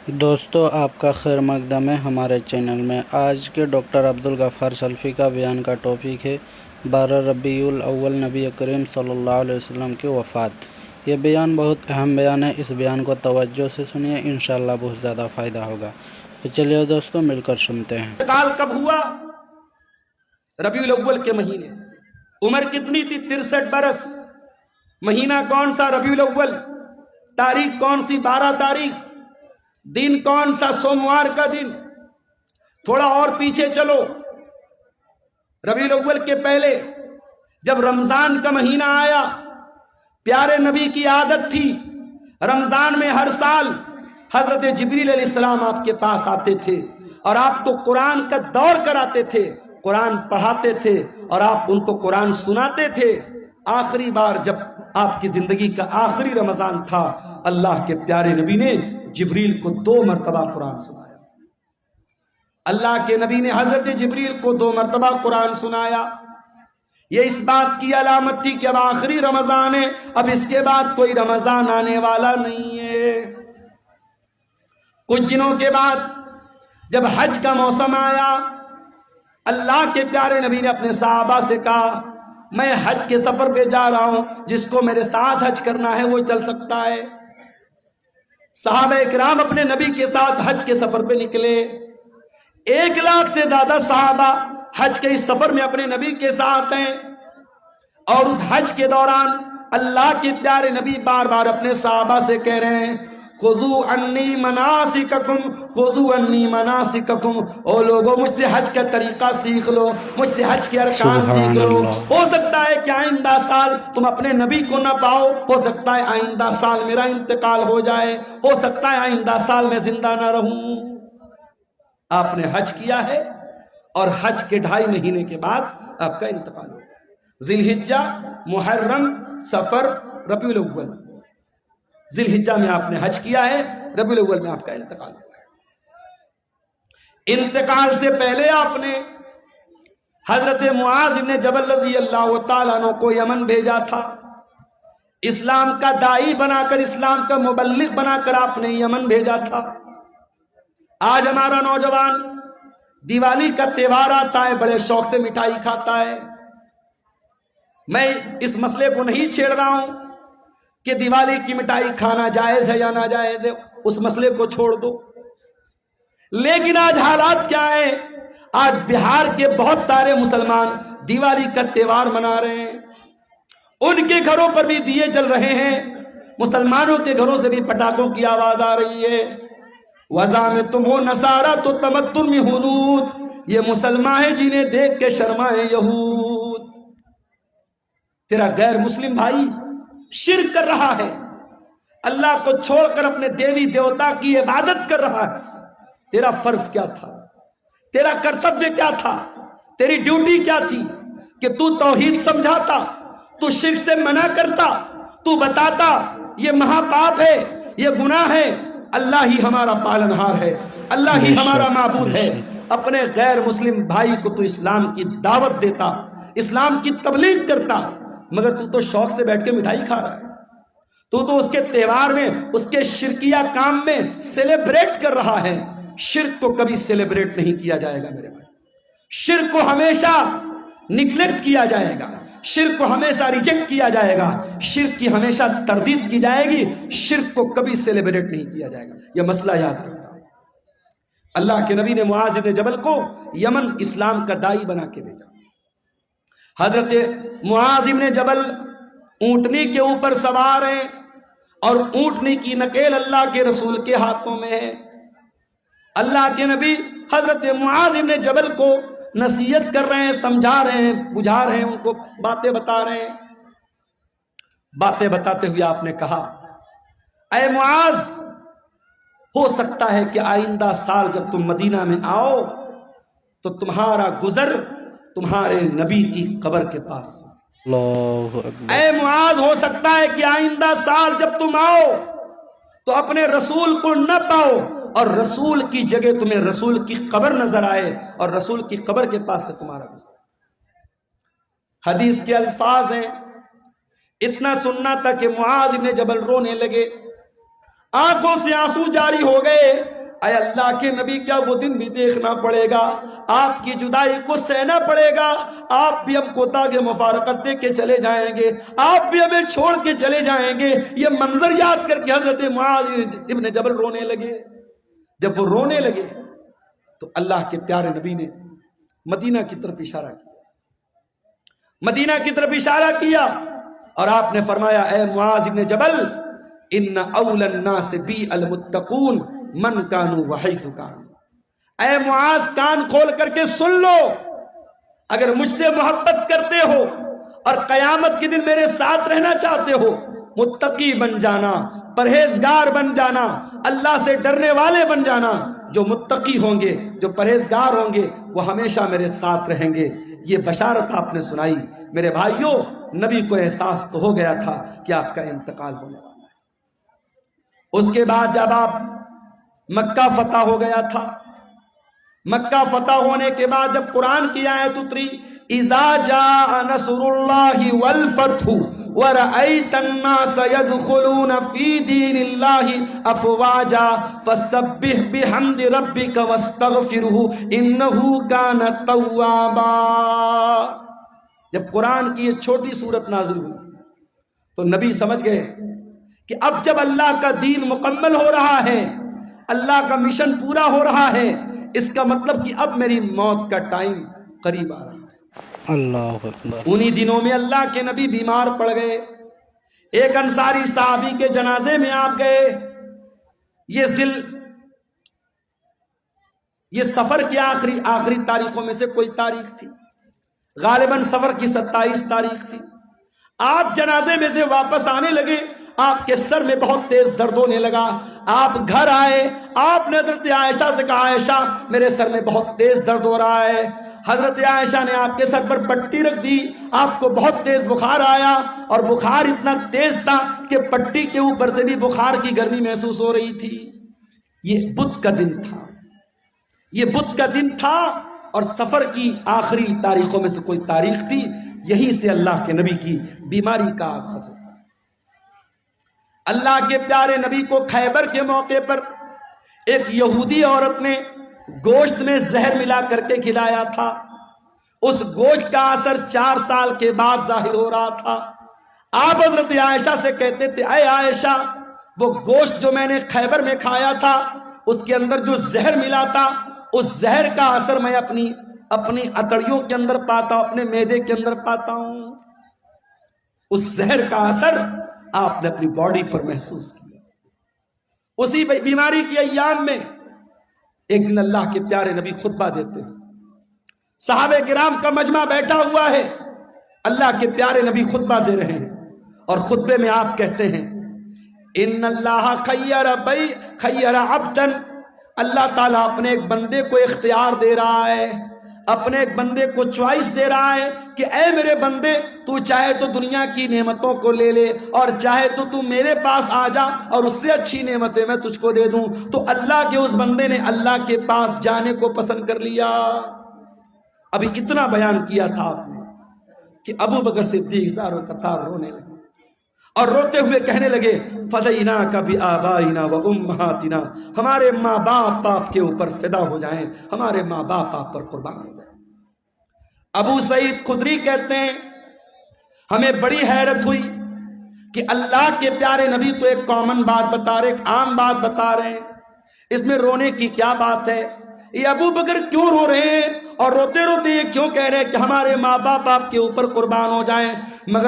دوستو آپ کا خیر مقدم ہے ہمارے چینل میں۔ آج کے ڈاکٹر عبدالغفار سلفی کا بیان کا ٹاپک ہے 12 ربیع الاول نبی کریم صلی اللہ علیہ وسلم کی وفات۔ یہ بیان بہت اہم بیان ہے، اس بیان کو توجہ سے سنیے، انشاءاللہ بہت زیادہ فائدہ ہوگا۔ تو چلیے دوستو مل کر سنتے ہیں۔ انتقال کب ہوا؟ ربیع الاول کے مہینے۔ عمر کتنی تھی؟ 63 برس۔ مہینہ کون سا؟ ربیع الاول۔ تاریخ کون سی؟ 12 تاریخ۔ دن کون سا؟ سوموار کا دن۔ تھوڑا اور پیچھے چلو، ربیع الاول کے پہلے جب رمضان کا مہینہ آیا، پیارے نبی کی عادت تھی رمضان میں ہر سال حضرت جبریل علیہ السلام آپ کے پاس آتے تھے اور آپ کو قرآن کا دور کراتے تھے، قرآن پڑھاتے تھے اور آپ ان کو قرآن سناتے تھے۔ آخری بار جب آپ کی زندگی کا آخری رمضان تھا، اللہ کے پیارے نبی نے جبریل کو 2 مرتبہ قرآن سنایا۔ اللہ کے نبی نے حضرت جبریل کو 2 مرتبہ قرآن سنایا۔ یہ اس بات کی علامت تھی کہ اب آخری رمضان ہے، اب اس کے بعد کوئی رمضان آنے والا نہیں ہے۔ کچھ دنوں کے بعد جب حج کا موسم آیا، اللہ کے پیارے نبی نے اپنے صحابہ سے کہا میں حج کے سفر پہ جا رہا ہوں، جس کو میرے ساتھ حج کرنا ہے وہ چل سکتا ہے۔ صحابہ اکرام اپنے نبی کے ساتھ حج کے سفر پہ نکلے۔ 1 لاکھ سے زیادہ صحابہ حج کے اس سفر میں اپنے نبی کے ساتھ ہیں، اور اس حج کے دوران اللہ کے پیارے نبی بار بار اپنے صحابہ سے کہہ رہے ہیں خذوا عنی مناسککم، خذوا عنی مناسککم، او لوگوں مجھ سے حج کا طریقہ سیکھ لو، مجھ سے حج کے ارکان سیکھ لو۔ ہو سکتا ہے کہ آئندہ سال تم اپنے نبی کو نہ پاؤ، ہو سکتا ہے آئندہ سال میرا انتقال ہو جائے، ہو سکتا ہے آئندہ سال میں زندہ نہ رہوں۔ آپ نے حج کیا ہے اور حج کے 2.5 مہینے کے بعد آپ کا انتقال ہو گیا۔ ذی الحجہ، محرم، سفر، ربیع الاول۔ ذی الحجہ میں آپ نے حج کیا ہے، ربیع الاول میں آپ کا انتقال ہوا ہے۔ انتقال سے پہلے آپ نے حضرت معاذ بن جبل رضی اللہ تعالیٰ عنہ کو یمن بھیجا تھا، اسلام کا داعی بنا کر، اسلام کا مبلغ بنا کر آپ نے یمن بھیجا تھا۔ آج ہمارا نوجوان دیوالی کا تہوار آتا ہے، بڑے شوق سے مٹھائی کھاتا ہے۔ میں اس مسئلے کو نہیں چھیڑ رہا ہوں کہ دیوالی کی مٹھائی کھانا جائز ہے یا ناجائز ہے، اس مسئلے کو چھوڑ دو۔ لیکن آج حالات کیا ہے؟ آج بہار کے بہت سارے مسلمان دیوالی کا تہوار منا رہے ہیں، ان کے گھروں پر بھی دیے جل رہے ہیں، مسلمانوں کے گھروں سے بھی پٹاخوں کی آواز آ رہی ہے۔ وَذَا میں تم ہو نصارہ تو تمدن میں ہنود، یہ مسلمان ہیں جنہیں دیکھ کے شرمائیں یہود۔ تیرا غیر مسلم بھائی شرک کر رہا ہے، اللہ کو چھوڑ کر اپنے دیوی دیوتا کی عبادت کر رہا ہے۔ تیرا فرض کیا تھا؟ تیرا کرتویہ کیا تھا؟ تیری ڈیوٹی کیا تھی؟ کہ تو توحید سمجھاتا، تو شرک سے منع کرتا، تو بتاتا یہ مہا پاپ ہے، یہ گناہ ہے، اللہ ہی ہمارا پالنہار ہے، اللہ ہی ہمارا معبود ہے۔ اپنے غیر مسلم بھائی کو تو اسلام کی دعوت دیتا، اسلام کی تبلیغ کرتا، مگر تو شوق سے بیٹھ کے مٹھائی کھا رہا ہے۔ تو اس کے تہوار میں، اس کے شرکیہ کام میں سیلیبریٹ کر رہا ہے۔ شرک کو کبھی سیلیبریٹ نہیں کیا جائے گا میرے بھائی، شرک کو ہمیشہ نگلیکٹ کیا جائے گا، شرک کو ہمیشہ ریجیکٹ کیا جائے گا، شرک کی ہمیشہ تردید کی جائے گی، شرک کو کبھی سیلیبریٹ نہیں کیا جائے گا۔ یہ مسئلہ یاد رکھنا۔ اللہ کے نبی نے معاذ بن جبل کو یمن اسلام کا داعی بنا کے بھیجا۔ حضرت معاذ بن جبل اونٹنی کے اوپر سوار ہیں، اور اونٹنی کی نکیل اللہ کے رسول کے ہاتھوں میں ہے۔ اللہ کے نبی حضرت معاذ بن جبل کو نصیحت کر رہے ہیں، سمجھا رہے ہیں، بجھا رہے ہیں، ان کو باتیں بتا رہے ہیں۔ باتیں بتاتے ہوئے آپ نے کہا اے معاذ، ہو سکتا ہے کہ آئندہ سال جب تم مدینہ میں آؤ تو تمہارا گزر تمہارے نبی کی قبر کے پاس۔ اللہ اکبر۔ اے معاذ، ہو سکتا ہے کہ آئندہ سال جب تم آؤ تو اپنے رسول کو نہ پاؤ، اور رسول کی جگہ تمہیں رسول کی قبر نظر آئے، اور رسول کی قبر کے پاس سے تمہارا گزر۔ حدیث کے الفاظ ہیں، اتنا سننا تھا کہ معاذ بن جبل رونے لگے، آنکھوں سے آنسو جاری ہو گئے، اے اللہ کے نبی کیا وہ دن بھی دیکھنا پڑے گا؟ آپ کی جدائی کو سہنا پڑے گا، آپ بھی ہم کو تاغ مفارقت دے کے چلے جائیں گے، آپ بھی ہمیں چھوڑ کے چلے جائیں گے۔ یہ منظر یاد کر کے حضرت معاذ ابن جبل رونے لگے۔ جب وہ رونے لگے تو اللہ کے پیارے نبی نے مدینہ کی طرف اشارہ کیا، مدینہ کی طرف اشارہ کیا اور آپ نے فرمایا اے معاذ ابن جبل ان اول الناس بی المتقون من کانوا وحیث کانوا۔ اے معاذ کان کھول کر کے سن لو، اگر مجھ سے محبت کرتے ہو اور قیامت کے دن میرے ساتھ رہنا چاہتے ہو، متقی بن جانا، پرہیزگار بن جانا، اللہ سے ڈرنے والے بن جانا۔ جو متقی ہوں گے، جو پرہیزگار ہوں گے، وہ ہمیشہ میرے ساتھ رہیں گے۔ یہ بشارت آپ نے سنائی۔ میرے بھائیوں، نبی کو احساس تو ہو گیا تھا کہ آپ کا انتقال ہونے والا ہے۔ اس کے بعد جب آپ مکہ فتح ہو گیا تھا، مکہ فتح ہونے کے بعد جب قرآن کی آیت اتری اذا جاء نصر اللہ والفتح ورأیت الناس يدخلون فی دین اللہ افواجا فسبح بحمد ربک واستغفرہ انہ کان توابا۔ جب قرآن کی یہ چھوٹی سورت نازل ہوئی تو نبی سمجھ گئے کہ اب جب اللہ کا دین مکمل ہو رہا ہے، اللہ کا مشن پورا ہو رہا ہے، اس کا مطلب کہ اب میری موت کا ٹائم قریب آ رہا ہے۔ اللہ اکبر۔ انہی دنوں میں اللہ کے نبی بیمار پڑ گئے، ایک انصاری صحابی کے جنازے میں آپ گئے۔ یہ سفر کی آخری تاریخوں میں سے کوئی تاریخ تھی، غالباً سفر کی 27 تاریخ تھی۔ آپ جنازے میں سے واپس آنے لگے، آپ کے سر میں بہت تیز درد ہونے لگا۔ آپ گھر آئے، آپ نے حضرت عائشہ سے کہا عائشہ میرے سر میں بہت تیز درد ہو رہا ہے۔ حضرت عائشہ نے آپ کے سر پر پٹی رکھ دی، آپ کو بہت تیز بخار آیا، اور بخار اتنا تیز تھا کہ پٹی کے اوپر سے بھی بخار کی گرمی محسوس ہو رہی تھی۔ یہ بدھ کا دن تھا، یہ بدھ کا دن تھا، اور سفر کی آخری تاریخوں میں سے کوئی تاریخ تھی۔ یہیں سے اللہ کے نبی کی بیماری کا آغاز ہوتا ہے۔ اللہ کے پیارے نبی کو خیبر کے موقع پر ایک یہودی عورت نے گوشت میں زہر ملا کر کے کھلایا تھا۔ اس گوشت کا اثر 4 سال کے بعد ظاہر ہو رہا تھا۔ آپ حضرت عائشہ سے کہتے تھے اے عائشہ، وہ گوشت جو میں نے خیبر میں کھایا تھا اس کے اندر جو زہر ملا تھا، اس زہر کا اثر میں اپنی اتڑیوں کے اندر پاتا ہوں، اپنے معدے کے اندر پاتا ہوں۔ اس زہر کا اثر آپ نے اپنی باڈی پر محسوس کیا۔ اسی بیماری کے ایام میں ایک دن اللہ کے پیارے نبی خطبہ دیتے ہیں، صحابہ کرام کا مجمع بیٹھا ہوا ہے، اللہ کے پیارے نبی خطبہ دے رہے ہیں، اور خطبے میں آپ کہتے ہیں ان اللہ خیر عبدا، اللہ تعالیٰ اپنے ایک بندے کو اختیار دے رہا ہے، اپنے ایک بندے کو چوائس دے رہا ہے کہ اے میرے بندے، تو چاہے تو دنیا کی نعمتوں کو لے لے، اور چاہے تو میرے پاس آ جا اور اس سے اچھی نعمتیں میں تجھ کو دے دوں۔ تو اللہ کے اس بندے نے اللہ کے پاس جانے کو پسند کر لیا۔ ابھی اتنا بیان کیا تھا آپ نے کہ ابو بکر صدیق زاروں قطار رونے لگے، اور روتے ہوئے کہنے لگے فدیناک بآبائنا وامہاتنا، ہمارے ماں باپ آپ کے اوپر فدا ہو جائیں، ہمارے ماں باپ آپ پر قربان ہو جائیں۔ ابو سعید خدری کہتے ہیں ہمیں بڑی حیرت ہوئی کہ اللہ کے پیارے نبی تو ایک کامن بات بتا رہے، ایک عام بات بتا رہے ہیں، اس میں رونے کی کیا بات ہے؟ یہ ابو بکر کیوں رو رہے ہیں اور روتے روتے یہ کیوں کہہ رہے ہیں کہ ہمارے ماں باپ آپ کے اوپر قربان ہو جائیں؟ مگر